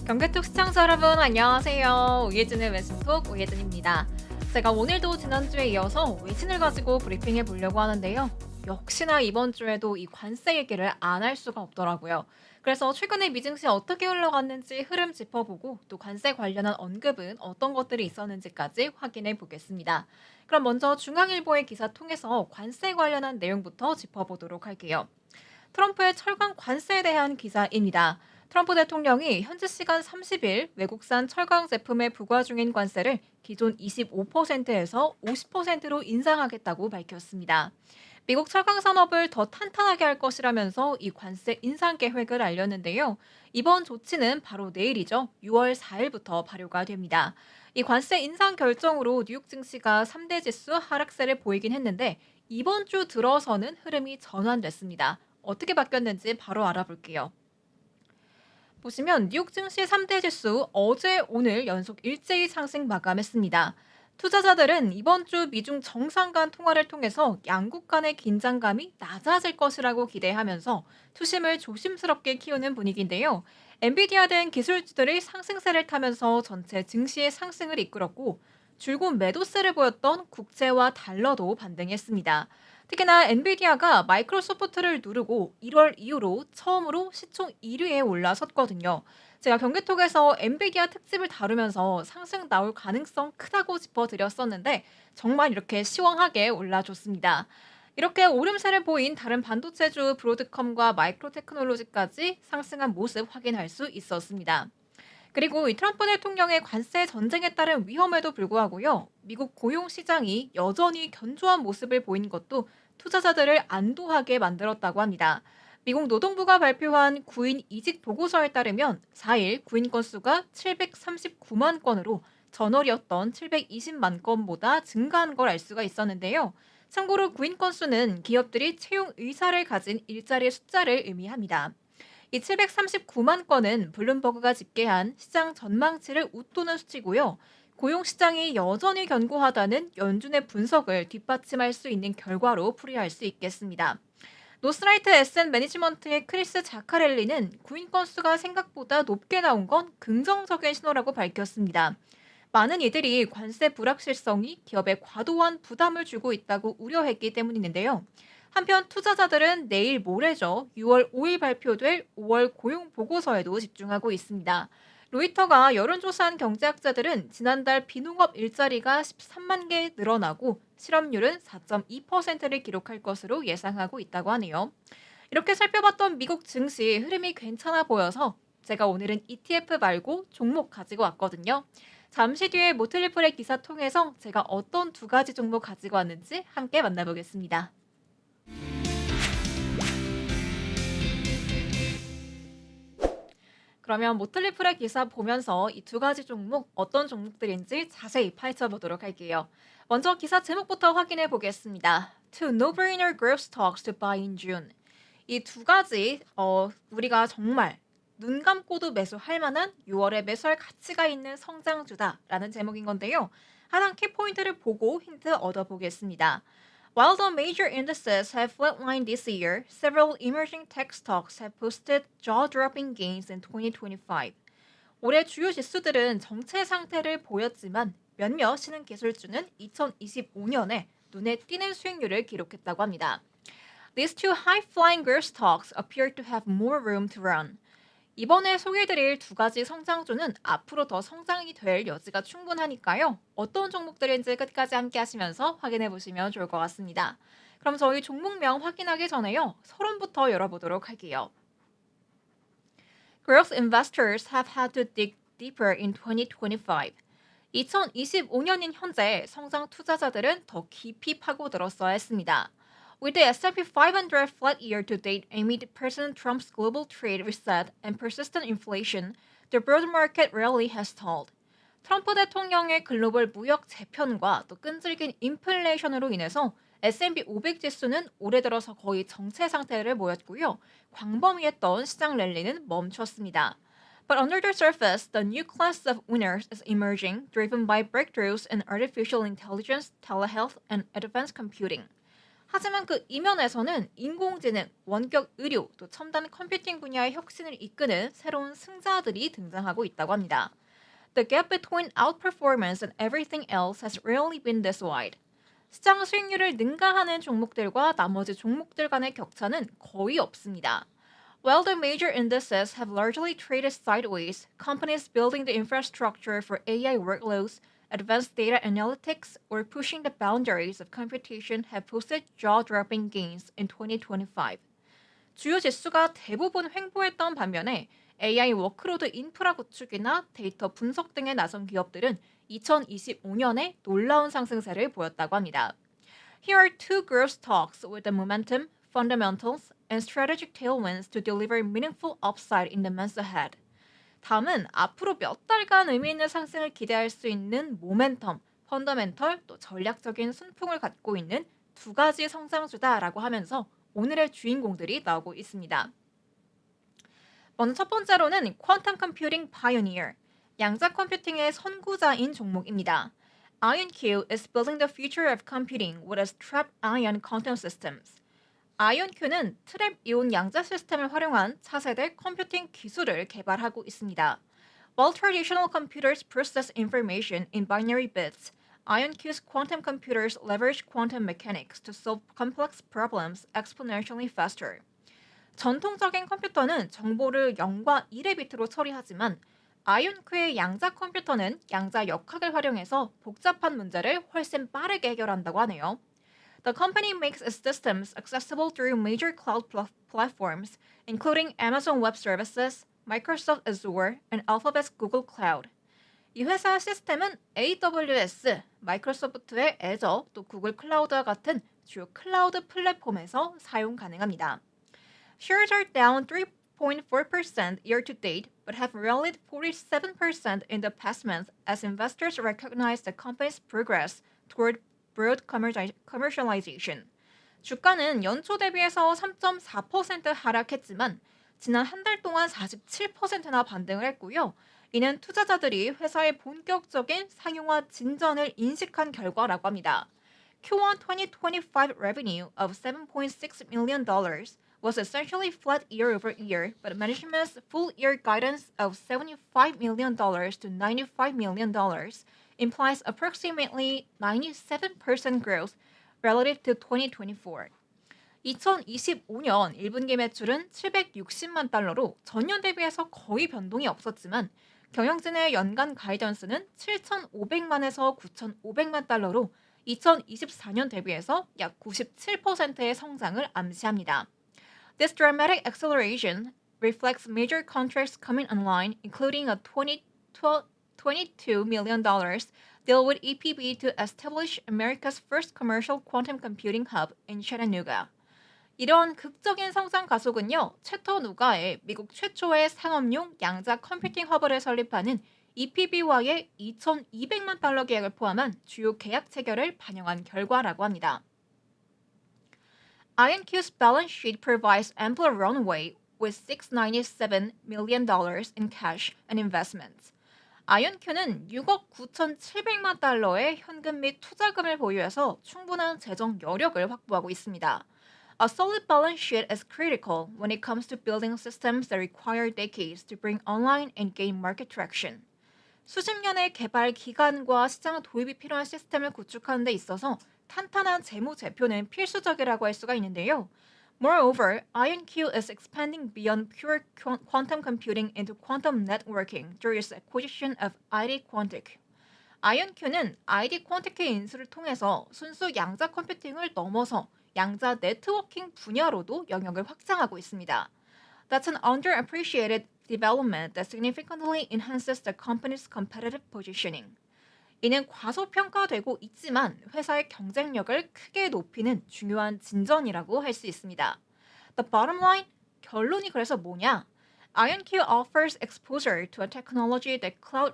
경계톡 시청자 여러분 안녕하세요. 우예진의 외신톡 우예진입니다. 제가 오늘도 지난주에 이어서 외신을 가지고 브리핑해 보려고 하는데요. 역시나 이번 주에도 이 관세 얘기를 안 할 수가 없더라고요. 그래서 최근에 미증시 어떻게 흘러갔는지 흐름 짚어보고 또 관세 관련한 언급은 어떤 것들이 있었는지까지 확인해 보겠습니다. 그럼 먼저 중앙일보의 기사 통해서 관세 관련한 내용부터 짚어보도록 할게요. 트럼프의 철강 관세에 대한 기사입니다. 트럼프 대통령이 현지 시간 30일 외국산 철강 제품에 부과 중인 관세를 기존 25%에서 50%로 인상하겠다고 밝혔습니다. 미국 철강 산업을 더 탄탄하게 할 것이라면서 이 관세 인상 계획을 알렸는데요. 이번 조치는 바로 내일이죠. 6월 4일부터 발효가 됩니다. 이 관세 인상 결정으로 뉴욕 증시가 3대 지수 하락세를 보이긴 했는데 이번 주 들어서는 흐름이 전환됐습니다. 어떻게 바뀌었는지 바로 알아볼게요. 보시면 뉴욕 증시 3대 지수 어제 오늘 연속 일제히 상승 마감했습니다. 투자자들은 이번 주 미중 정상 간 통화를 통해서 양국 간의 긴장감이 낮아질 것이라고 기대하면서 투심을 조심스럽게 키우는 분위기인데요. 엔비디아 등 기술주들이 상승세를 타면서 전체 증시의 상승을 이끌었고 줄곧 매도세를 보였던 국채와 달러도 반등했습니다. 특히나 엔비디아가 마이크로소프트를 누르고 1월 이후로 처음으로 시총 1위에 올라섰거든요. 제가 경기톡에서 엔비디아 특집을 다루면서 상승 나올 가능성 크다고 짚어드렸었는데 정말 이렇게 시원하게 올라줬습니다. 이렇게 오름세를 보인 다른 반도체주 브로드컴과 마이크로테크놀로지까지 상승한 모습 확인할 수 있었습니다. 그리고 이 트럼프 대통령의 관세 전쟁에 따른 위험에도 불구하고요. 미국 고용 시장이 여전히 견조한 모습을 보인 것도 투자자들을 안도하게 만들었다고 합니다. 미국 노동부가 발표한 구인 이직 보고서에 따르면 4일 구인 건수가 739만 건으로 전월이었던 720만 건보다 증가한 걸 알 수가 있었는데요. 참고로 구인 건수는 기업들이 채용 의사를 가진 일자리의 숫자를 의미합니다. 이 739만 건은 블룸버그가 집계한 시장 전망치를 웃도는 수치고요. 고용시장이 여전히 견고하다는 연준의 분석을 뒷받침할 수 있는 결과로 풀이할 수 있겠습니다. 노스라이트 에셋 매니지먼트의 크리스 자카렐리는 구인 건수가 생각보다 높게 나온 건 긍정적인 신호라고 밝혔습니다. 많은 이들이 관세 불확실성이 기업에 과도한 부담을 주고 있다고 우려했기 때문인데요. 한편 투자자들은 내일 모레죠. 6월 5일 발표될 5월 고용 보고서에도 집중하고 있습니다. 로이터가 여론조사한 경제학자들은 지난달 비농업 일자리가 13만 개 늘어나고 실업률은 4.2%를 기록할 것으로 예상하고 있다고 하네요. 이렇게 살펴봤던 미국 증시 흐름이 괜찮아 보여서 제가 오늘은 ETF 말고 종목 가지고 왔거든요. 잠시 뒤에 모틀리플의 기사 통해서 제가 어떤 두 가지 종목 가지고 왔는지 함께 만나보겠습니다. 그러면 모틀리플의 기사 보면서 이 두 가지 종목 어떤 종목들인지 자세히 파헤쳐 보도록 할게요. 먼저 기사 제목부터 확인해 보겠습니다. Two no-brainer growth stocks to buy in June. 이 두 가지 우리가 정말 눈 감고도 매수할 만한 6월에 매수할 가치가 있는 성장주다라는 제목인 건데요. 하단 키포인트를 보고 힌트 얻어보겠습니다. While the major indices have flatlined this year, several emerging tech stocks have posted jaw-dropping gains in 2025. 올해 주요 지수들은 정체 상태를 보였지만 몇몇 신흥 기술주는 2025년에 눈에 띄는 수익률을 기록했다고 합니다. These two high-flying growth stocks appear to have more room to run. 이번에 소개해드릴 두 가지 성장주는 앞으로 더 성장이 될 여지가 충분하니까요. 어떤 종목들인지 끝까지 함께 하시면서 확인해 보시면 좋을 것 같습니다. 그럼 저희 종목명 확인하기 전에요. 서론부터 열어보도록 할게요. Growth investors have had to dig deeper in 2025. 2025년인 현재 성장 투자자들은 더 깊이 파고들었어야 했습니다. With the S&P 500 flat year to date amid President Trump's global trade reset and persistent inflation, the broader market rally has stalled. 트럼프 대통령의 글로벌 무역 재편과 또 끈질긴 인플레이션으로 인해서 S&P 500 지수는 올해 들어서 거의 정체 상태를 보였고요. 광범위했던 시장 랠리는 멈췄습니다. But under the surface, the new class of winners is emerging, driven by breakthroughs in artificial intelligence, telehealth, and advanced computing. 하지만 그 이면에서는 인공지능, 원격 의료, 또 첨단 컴퓨팅 분야의 혁신을 이끄는 새로운 승자들이 등장하고 있다고 합니다. The gap between outperformance and everything else has rarely been this wide. 시장 수익률을 능가하는 종목들과 나머지 종목들 간의 격차는 거의 없습니다. While the major indices have largely traded sideways, companies building the infrastructure for AI workloads, advanced data analytics, or pushing the boundaries of computation have posted jaw-dropping gains in 2025. 주요 지수가 대부분 횡보했던 반면에 AI 워크로드 인프라 구축이나 데이터 분석 등에 나선 기업들은 2025년에 놀라운 상승세를 보였다고 합니다. Here are two growth stocks with the momentum, fundamentals, and strategic tailwinds to deliver meaningful upside in the months ahead. 다음은 앞으로 몇 달간 의미 있는 상승을 기대할 수 있는 모멘텀, 펀더멘털, 또 전략적인 순풍을 갖고 있는 두 가지 성장주다라고 하면서 오늘의 주인공들이 나오고 있습니다. 먼저 첫 번째로는 퀀텀 컴퓨팅 파이오니어, 양자 컴퓨팅의 선구자인 종목입니다. IonQ is building the future of computing with its trapped ion quantum systems. IonQ는 트랩 이온 양자 시스템을 활용한 차세대 컴퓨팅 기술을 개발하고 있습니다. While traditional computers process information in binary bits, IonQ's quantum computers leverage quantum mechanics to solve complex problems exponentially faster. 전통적인 컴퓨터는 정보를 0과 1의 비트로 처리하지만 아이온큐의 양자 컴퓨터는 양자 역학을 활용해서 복잡한 문제를 훨씬 빠르게 해결한다고 하네요. The company makes its systems accessible through major cloud platforms, including Amazon Web Services, Microsoft Azure, and Alphabet's Google Cloud. 이 회사 시스템은 AWS, 마이크로소프트의 Azure, 또 구글 클라우드와 같은 주요 클라우드 플랫폼에서 사용 가능합니다. Shares are down 3.4% year to date, but have rallied 47% in the past month as investors recognize the company's progress toward broad commercialization. 주가는 연초 대비해서 3.4% 하락했지만 지난 한 달 동안 47%나 반등을 했고요. 이는 투자자들이 회사의 본격적인 상용화 진전을 인식한 결과라고 합니다. Q1 2025 revenue of $7.6 million was essentially flat year over year, but management's full-year guidance of $75 million to $95 million implies approximately 97% growth relative to 2024. 2025년 1분기 매출은 760만 달러로 전년 대비해서 거의 변동이 없었지만 경영진의 연간 가이던스는 7,500만에서 9,500만 달러로 2024년 대비해서 약 97%의 성장을 암시합니다. This dramatic acceleration reflects major contracts coming online, including a $22 million deal with EPB to establish America's first commercial quantum computing hub in Chattanooga. 이런 극적인 성장 가속은요, 채터누가에 미국 최초의 상업용 양자 컴퓨팅 허브를 설립하는 EPB와의 2,200만 달러 계약을 포함한 주요 계약 체결을 반영한 결과라고 합니다. IonQ's balance sheet provides ample runway with $697 million in cash and investments. IonQ는 6억 9,700만 달러의 현금 및 투자금을 보유해서 충분한 재정 여력을 확보하고 있습니다. A solid balance sheet is critical when it comes to building systems that require decades to bring online and gain market traction. 수십 년의 개발 기간과 시장 도입이 필요한 시스템을 구축하는 데 있어서 탄탄한 재무 제표는 필수적이라고 할 수가 있는데요. Moreover, IonQ is expanding beyond pure quantum computing into quantum networking through its acquisition of ID Quantic. IonQ는 ID Quantic의 인수를 통해서 순수 양자 컴퓨팅을 넘어서 양자 네트워킹 분야로도 영역을 확장하고 있습니다. That's an underappreciated development that significantly enhances the company's competitive positioning. 이는 과소평가되고 있지만 회사의 경쟁력을 크게 높이는 중요한 진전이라고 할 수 있습니다. The bottom line, 결론이 그래서 뭐냐? IonQ offers exposure to a technology that cloud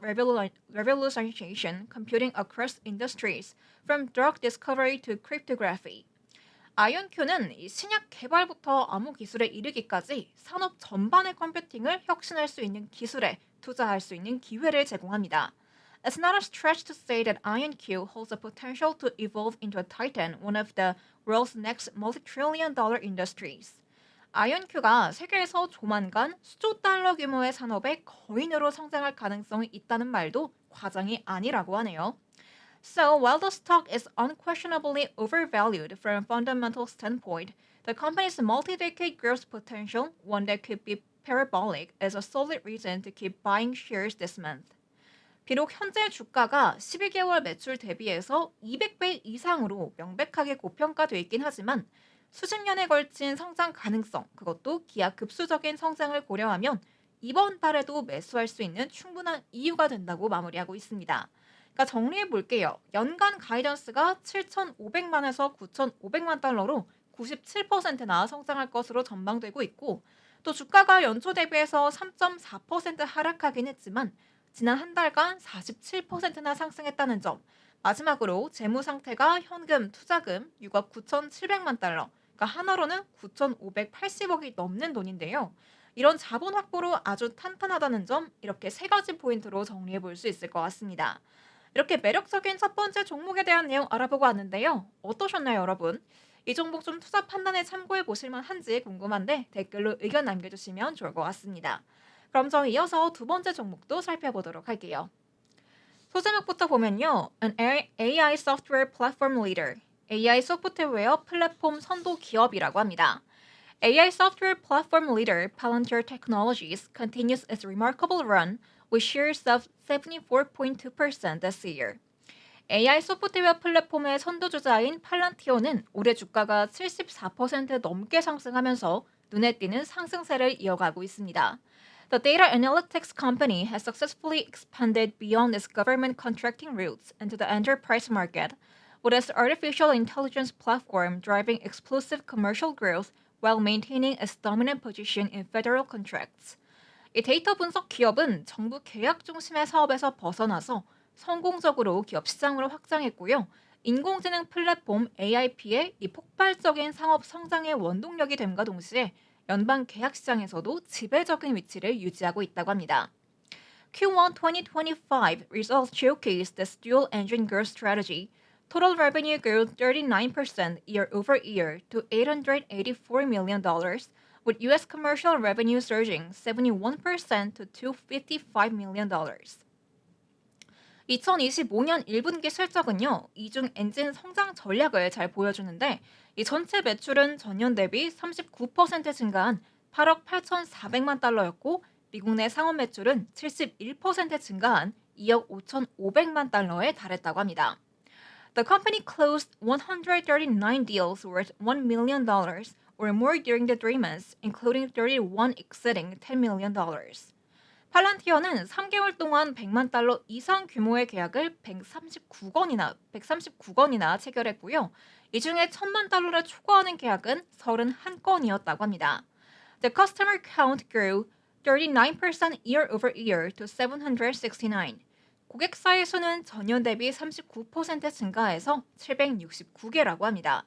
revolutionization computing across industries, from drug discovery to cryptography. IonQ는 이 신약 개발부터 암호 기술에 이르기까지 산업 전반의 컴퓨팅을 혁신할 수 있는 기술에 투자할 수 있는 기회를 제공합니다. It's not a stretch to say that IonQ holds the potential to evolve into a titan, one of the world's next multi-trillion dollar industries. IonQ가 세계에서 조만간 수조 달러 규모의 산업의 거인으로 성장할 가능성이 있다는 말도 과장이 아니라고 하네요. So while the stock is unquestionably overvalued from a fundamental standpoint, the company's multi-decade growth potential, one that could be parabolic, is a solid reason to keep buying shares this month. 비록 현재 주가가 12개월 매출 대비해서 200배 이상으로 명백하게 고평가돼 있긴 하지만 수십 년에 걸친 성장 가능성, 그것도 기하급수적인 성장을 고려하면 이번 달에도 매수할 수 있는 충분한 이유가 된다고 마무리하고 있습니다. 그러니까 정리해 볼게요. 연간 가이던스가 7,500만에서 9,500만 달러로 97%나 성장할 것으로 전망되고 있고 또 주가가 연초 대비해서 3.4% 하락하긴 했지만 지난 한 달간 47%나 상승했다는 점. 마지막으로 재무 상태가 현금, 투자금 6억 9,700만 달러, 그러니까 하나로는 9,580억이 넘는 돈인데요. 이런 자본 확보로 아주 탄탄하다는 점, 이렇게 세 가지 포인트로 정리해 볼 수 있을 것 같습니다. 이렇게 매력적인 첫 번째 종목에 대한 내용 알아보고 왔는데요. 어떠셨나요, 여러분? 이 종목 좀 투자 판단에 참고해 보실 만한지 궁금한데 댓글로 의견 남겨주시면 좋을 것 같습니다. 그럼 저 이어서 두 번째 종목도 살펴보도록 할게요. 소제목부터 보면요. An AI software platform leader, AI 소프트웨어 플랫폼 선도 기업이라고 합니다. AI software platform leader Palantir Technologies continues its remarkable run with shares of 74.2% this year. AI 소프트웨어 플랫폼의 선두주자인 팔란티오는 올해 주가가 74% 넘게 상승하면서 눈에 띄는 상승세를 이어가고 있습니다. The data analytics company has successfully expanded beyond its government contracting roots into the enterprise market, with its artificial intelligence platform driving explosive commercial growth while maintaining its dominant position in federal contracts. 이 데이터 분석 기업은 정부 계약 중심의 사업에서 벗어나서 성공적으로 기업 시장으로 확장했고요. 인공지능 플랫폼 AIP의 이 폭발적인 상업 성장의 원동력이 됨과 동시에 연방 계약 시장에서도 지배적인 위치를 유지하고 있다고 합니다. Q1 2025 results showcase this dual engine growth strategy. Total revenue grew 39% year over year to $884 million, with U.S. commercial revenue surging 71% to $255 million. 2025년 1분기 실적은요, 이중 엔진 성장 전략을 잘 보여주는데 이 전체 매출은 전년 대비 39% 증가한 8억 8,400만 달러였고 미국 내 상업 매출은 71% 증가한 2억 5,500만 달러에 달했다고 합니다. The company closed 139 deals worth $1 million or more during the 3 months, including 31 exceeding $10 million. 팔란티어는 3개월 동안 100만 달러 이상 규모의 계약을 139건이나 체결했고요. 이 중에 1,000만 달러를 초과하는 계약은 31건이었다고 합니다. The customer count grew 39% year over year to 769. 고객사의 수는 전년 대비 39% 증가해서 769개라고 합니다.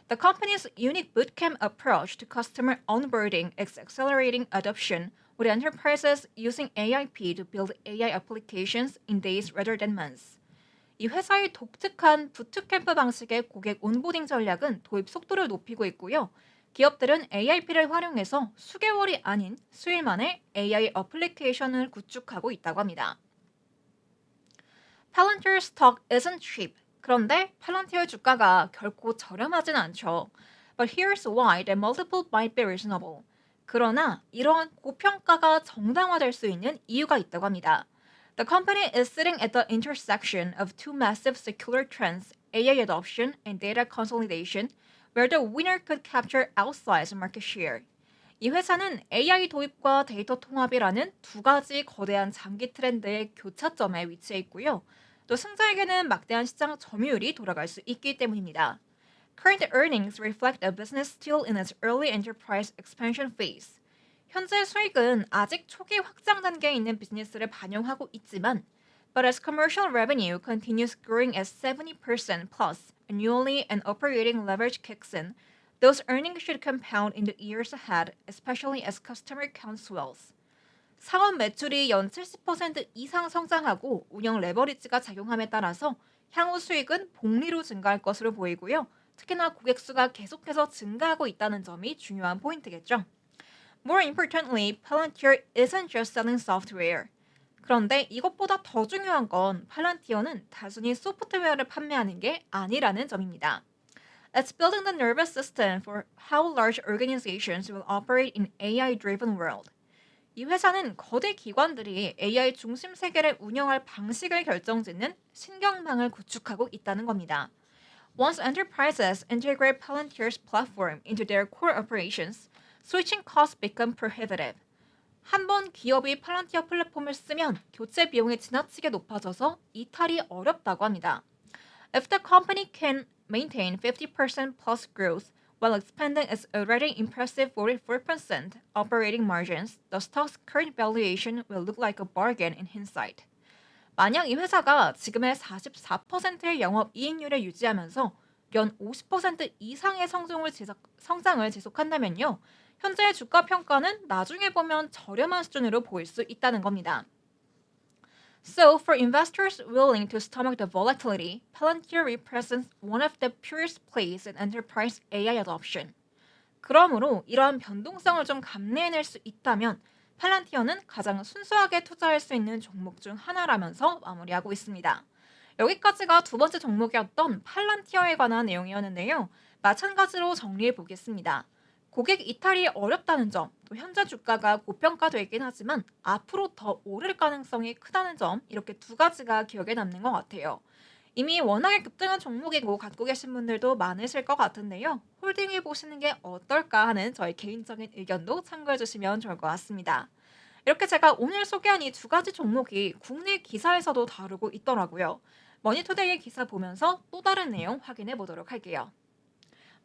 The company's unique bootcamp approach to customer onboarding is accelerating adoption, with enterprises using AIP to build AI applications in days rather than months. 이 회사의 독특한 부트캠프 방식의 고객 온보딩 전략은 도입 속도를 높이고 있고요. 기업들은 AIP를 활용해서 수개월이 아닌 수일 만에 AI 어플리케이션을 구축하고 있다고 합니다. Palantir stock isn't cheap. 그런데 팔란티어 주가가 결코 저렴하진 않죠. But here's why the multiple might be reasonable. 그러나 이러한 고평가가 정당화될 수 있는 이유가 있다고 합니다. The company is sitting at the intersection of two massive secular trends, AI adoption and data consolidation, where the winner could capture outsized market share. 이 회사는 AI 도입과 데이터 통합이라는 두 가지 거대한 장기 트렌드의 교차점에 위치해 있고요. 또 승자에게는 막대한 시장 점유율이 돌아갈 수 있기 때문입니다. Current earnings reflect a business still in its early enterprise expansion phase. 현재 수익은 아직 초기 확장 단계에 있는 비즈니스를 반영하고 있지만, but as commercial revenue continues growing at 70% plus annually and operating leverage kicks in, those earnings should compound in the years ahead, especially as customer count swells. 상업 매출이 연 70% 이상 성장하고 운영 레버리지가 작용함에 따라서 향후 수익은 복리로 증가할 것으로 보이고요. 특히나 고객 수가 계속해서 증가하고 있다는 점이 중요한 포인트겠죠. More importantly, Palantir isn't just selling software. 그런데 이것보다 더 중요한 건 팔란티어는 단순히 소프트웨어를 판매하는 게 아니라는 점입니다. It's building the nervous system for how large organizations will operate in AI-driven world. 이 회사는 거대 기관들이 AI 중심 세계를 운영할 방식을 결정짓는 신경망을 구축하고 있다는 겁니다. Once enterprises integrate Palantir's platform into their core operations, switching costs become prohibitive. 한번 기업이 팔란티어 플랫폼을 쓰면 교체 비용이 지나치게 높아져서 이탈이 어렵다고 합니다. If the company can maintain 50% plus growth while expanding its already impressive 44% operating margins, the stock's current valuation will look like a bargain in hindsight. 만약 이 회사가 지금의 44%의 영업 이익률을 유지하면서 연 50% 이상의 성장을 지속한다면요. 현재의 주가 평가는 나중에 보면 저렴한 수준으로 보일 수 있다는 겁니다. So, for investors willing to stomach the volatility, Palantir represents one of the purest plays in enterprise AI adoption. 그러므로 이러한 변동성을 좀 감내해낼 수 있다면 팔란티어는 가장 순수하게 투자할 수 있는 종목 중 하나라면서 마무리하고 있습니다. 여기까지가 두 번째 종목이었던 팔란티어에 관한 내용이었는데요. 마찬가지로 정리해 보겠습니다. 고객 이탈이 어렵다는 점, 또 현재 주가가 고평가되긴 하지만 앞으로 더 오를 가능성이 크다는 점, 이렇게 두 가지가 기억에 남는 것 같아요. 이미 워낙에 급등한 종목이고 갖고 계신 분들도 많으실 것 같은데요. 홀딩해 보시는 게 어떨까 하는 저의 개인적인 의견도 참고해 주시면 좋을 것 같습니다. 이렇게 제가 오늘 소개한 이 두 가지 종목이 국내 기사에서도 다루고 있더라고요. 머니투데이의 기사 보면서 또 다른 내용 확인해 보도록 할게요.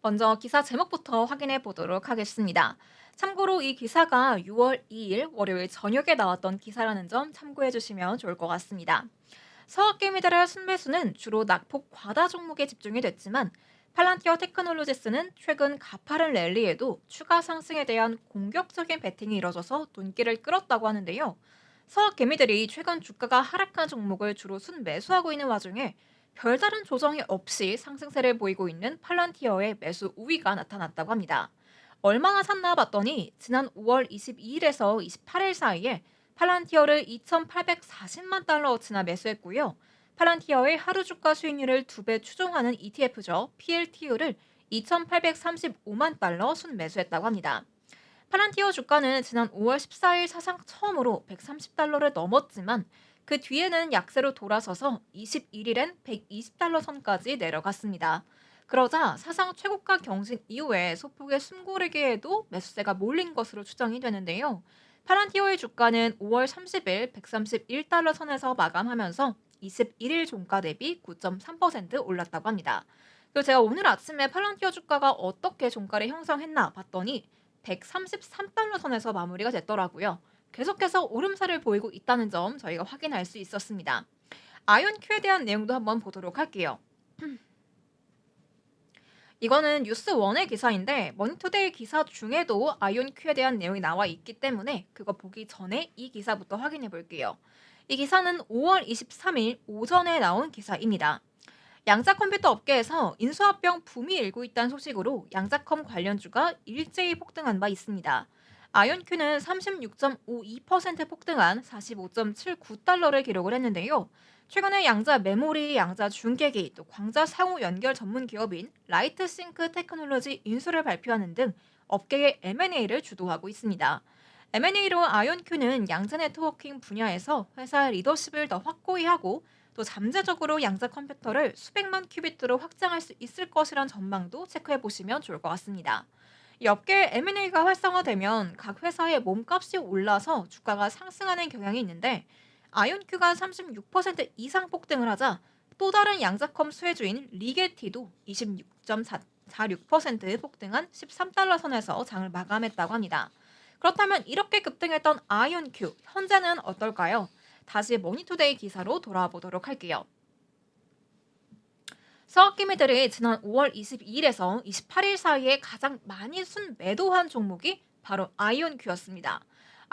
먼저 기사 제목부터 확인해 보도록 하겠습니다. 참고로 이 기사가 6월 2일 월요일 저녁에 나왔던 기사라는 점 참고해 주시면 좋을 것 같습니다. 서학개미들의 순매수는 주로 낙폭 과다 종목에 집중이 됐지만 팔란티어 테크놀로지스는 최근 가파른 랠리에도 추가 상승에 대한 공격적인 베팅이 이뤄져서 눈길을 끌었다고 하는데요. 서학개미들이 최근 주가가 하락한 종목을 주로 순매수하고 있는 와중에 별다른 조정이 없이 상승세를 보이고 있는 팔란티어의 매수 우위가 나타났다고 합니다. 얼마나 샀나 봤더니 지난 5월 22일에서 28일 사이에 팔란티어를 2,840만 달러어치나 매수했고요. 팔란티어의 하루 주가 수익률을 2배 추종하는 ETF죠. PLTU를 2,835만 달러 순매수했다고 합니다. 팔란티어 주가는 지난 5월 14일 사상 처음으로 130달러를 넘었지만 그 뒤에는 약세로 돌아서서 21일엔 120달러 선까지 내려갔습니다. 그러자 사상 최고가 경신 이후에 소폭의 숨고르기에도 매수세가 몰린 것으로 추정이 되는데요. 팔란티어의 주가는 5월 30일 131달러 선에서 마감하면서 21일 종가 대비 9.3% 올랐다고 합니다. 그리고 제가 오늘 아침에 팔란티어 주가가 어떻게 종가를 형성했나 봤더니 133달러 선에서 마무리가 됐더라고요. 계속해서 오름세를 보이고 있다는 점 저희가 확인할 수 있었습니다. 아이온큐에 대한 내용도 한번 보도록 할게요. 이거는 뉴스원의 기사인데 머니투데이 기사 중에도 아이온큐에 대한 내용이 나와 있기 때문에 그거 보기 전에 이 기사부터 확인해 볼게요. 이 기사는 5월 23일 오전에 나온 기사입니다. 양자 컴퓨터 업계에서 인수합병 붐이 일고 있다는 소식으로 양자컴 관련주가 일제히 폭등한 바 있습니다. 아이온큐는 36.52% 폭등한 45.79달러를 기록을 했는데요. 최근에 양자 메모리, 양자 중계기, 또 광자 상호 연결 전문 기업인 라이트싱크 테크놀로지 인수를 발표하는 등 업계의 M&A를 주도하고 있습니다. M&A로 아이온큐는 양자 네트워킹 분야에서 회사의 리더십을 더 확고히 하고 또 잠재적으로 양자 컴퓨터를 수백만 큐비트로 확장할 수 있을 것이란 전망도 체크해 보시면 좋을 것 같습니다. 이 업계 M&A가 활성화되면 각 회사의 몸값이 올라서 주가가 상승하는 경향이 있는데 아이온큐가 36% 이상 폭등을 하자 또 다른 양자컴 수혜주인 리게티도 26.46% 폭등한 13달러 선에서 장을 마감했다고 합니다. 그렇다면 이렇게 급등했던 아이온큐 현재는 어떨까요? 다시 머니투데이 기사로 돌아와 보도록 할게요. 서학개미들이 지난 5월 22일에서 28일 사이에 가장 많이 순매도한 종목이 바로 아이온큐였습니다.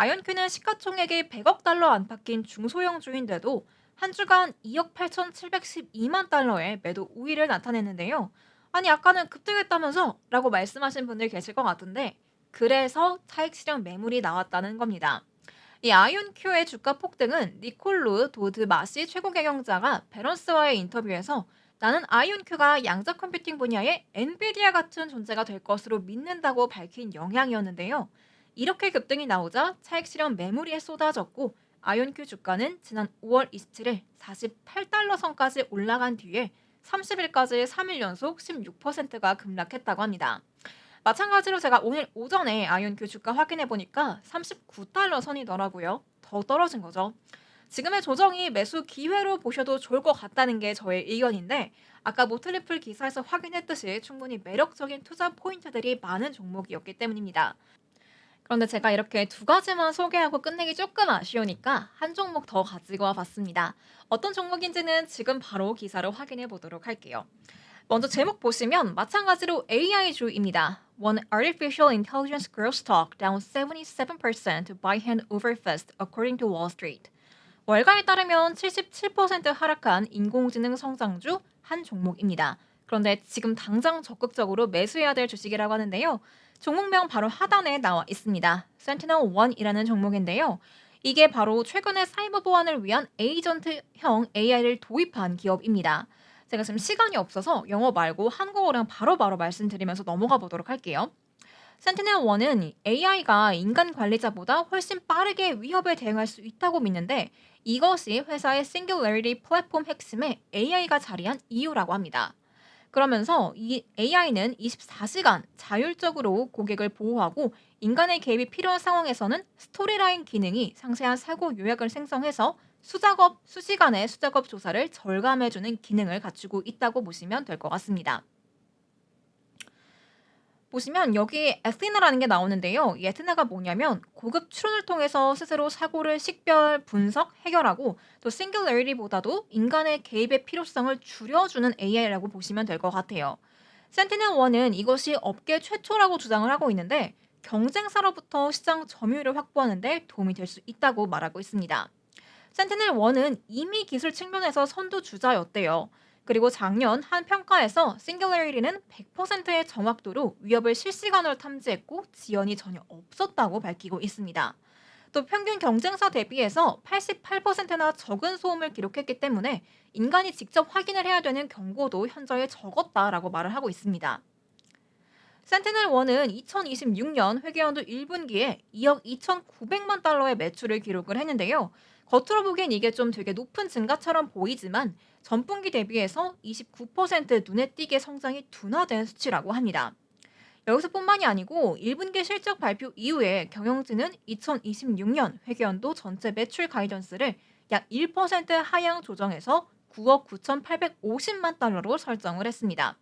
아이온큐는 시가총액이 100억 달러 안팎인 중소형주인데도 한 주간 2억 8,712만 달러의 매도 우위를 나타냈는데요. 아니 아까는 급등했다면서? 라고 말씀하신 분들 계실 것 같은데 그래서 차익 실현 매물이 나왔다는 겁니다. 이 아이온큐의 주가 폭등은 니콜루 도드 마시 최고 경영자가 밸런스와의 인터뷰에서 나는 아이온큐가 양자 컴퓨팅 분야의 엔비디아 같은 존재가 될 것으로 믿는다고 밝힌 영향이었는데요. 이렇게 급등이 나오자 차익 실현 매물이 쏟아졌고 아이온큐 주가는 지난 5월 27일 48달러 선까지 올라간 뒤에 30일까지 3일 연속 16%가 급락했다고 합니다. 마찬가지로 제가 오늘 오전에 아이온큐 주가 확인해 보니까 39달러 선이더라고요. 더 떨어진 거죠. 지금의 조정이 매수 기회로 보셔도 좋을 것 같다는 게 저의 의견인데 아까 모틀리플 기사에서 확인했듯이 충분히 매력적인 투자 포인트들이 많은 종목이었기 때문입니다. 그런데 제가 이렇게 두 가지만 소개하고 끝내기 조금 아쉬우니까 한 종목 더 가지고 와봤습니다. 어떤 종목인지는 지금 바로 기사로 확인해 보도록 할게요. 먼저 제목 보시면 마찬가지로 AI주입니다. One artificial intelligence growth stock down 77% buy hand over fist according to Wall Street. 월가에 따르면 77% 하락한 인공지능 성장주 한 종목입니다. 그런데 지금 당장 적극적으로 매수해야 될 주식이라고 하는데요. 종목명 바로 하단에 나와 있습니다. Sentinel-1이라는 종목인데요. 이게 바로 최근에 사이버 보안을 위한 에이전트형 AI를 도입한 기업입니다. 제가 지금 시간이 없어서 영어 말고 한국어랑 바로바로 말씀드리면서 넘어가 보도록 할게요. 센티넬1은 AI가 인간 관리자보다 훨씬 빠르게 위협에 대응할 수 있다고 믿는데 이것이 회사의 싱귤러리티 플랫폼 핵심에 AI가 자리한 이유라고 합니다. 그러면서 이 AI는 24시간 자율적으로 고객을 보호하고 인간의 개입이 필요한 상황에서는 스토리라인 기능이 상세한 사고 요약을 생성해서 수시간의 수작업 조사를 절감해주는 기능을 갖추고 있다고 보시면 될 것 같습니다. 보시면 여기 에스티나라는 게 나오는데요. 이 에스티나가 뭐냐면 고급 추론을 통해서 스스로 사고를 식별, 분석, 해결하고 또 싱귤러리티보다도 인간의 개입의 필요성을 줄여주는 AI라고 보시면 될 것 같아요. 센티넬1은 이것이 업계 최초라고 주장을 하고 있는데 경쟁사로부터 시장 점유율을 확보하는 데 도움이 될 수 있다고 말하고 있습니다. 센티넬1은 이미 기술 측면에서 선두주자였대요. 그리고 작년 한 평가에서 싱귤러리티는 100%의 정확도로 위협을 실시간으로 탐지했고 지연이 전혀 없었다고 밝히고 있습니다. 또 평균 경쟁사 대비해서 88%나 적은 소음을 기록했기 때문에 인간이 직접 확인을 해야 되는 경고도 현저히 적었다라고 말을 하고 있습니다. 센티넬1은 2026년 회계연도 1분기에 2억 2,900만 달러의 매출을 기록을 했는데요. 겉으로 보기엔 이게 좀 되게 높은 증가처럼 보이지만 전분기 대비해서 29% 눈에 띄게 성장이 둔화된 수치라고 합니다. 여기서뿐만이 아니고 1분기 실적 발표 이후에 경영진은 2026년 회계연도 전체 매출 가이던스를 약 1% 하향 조정해서 9억 9,850만 달러로 설정을 했습니다.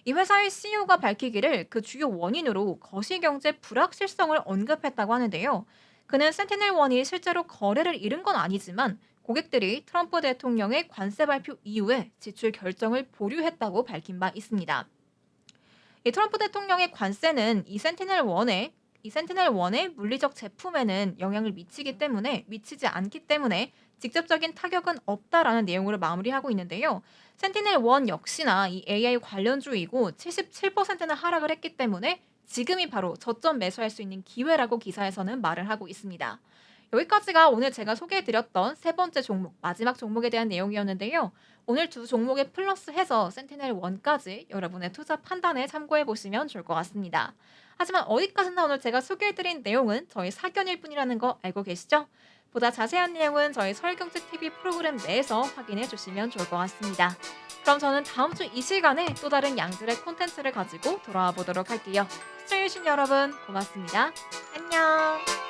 이 회사의 CEO가 밝히기를 그 주요 원인으로 거시경제 불확실성을 언급했다고 하는데요. 그는 센티넬1이 실제로 거래를 잃은 건 아니지만 고객들이 트럼프 대통령의 관세 발표 이후에 지출 결정을 보류했다고 밝힌 바 있습니다. 이 트럼프 대통령의 관세는 이 센티넬1의 물리적 제품에는 영향을 미치지 않기 때문에 직접적인 타격은 없다라는 내용으로 마무리하고 있는데요. 센티넬1 역시나 이 AI 관련주이고 77%는 하락을 했기 때문에 지금이 바로 저점 매수할 수 있는 기회라고 기사에서는 말을 하고 있습니다. 여기까지가 오늘 제가 소개해드렸던 세 번째 종목, 마지막 종목에 대한 내용이었는데요. 오늘 두 종목에 플러스해서 센티넬1까지 여러분의 투자 판단에 참고해보시면 좋을 것 같습니다. 하지만 어디까지나 오늘 제가 소개해드린 내용은 저희 사견일 뿐이라는 거 알고 계시죠? 보다 자세한 내용은 저희 서울경제TV 프로그램 내에서 확인해 주시면 좋을 것 같습니다. 그럼 저는 다음 주 이 시간에 또 다른 양질의 콘텐츠를 가지고 돌아와 보도록 할게요. 시청해주신 여러분 고맙습니다. 안녕!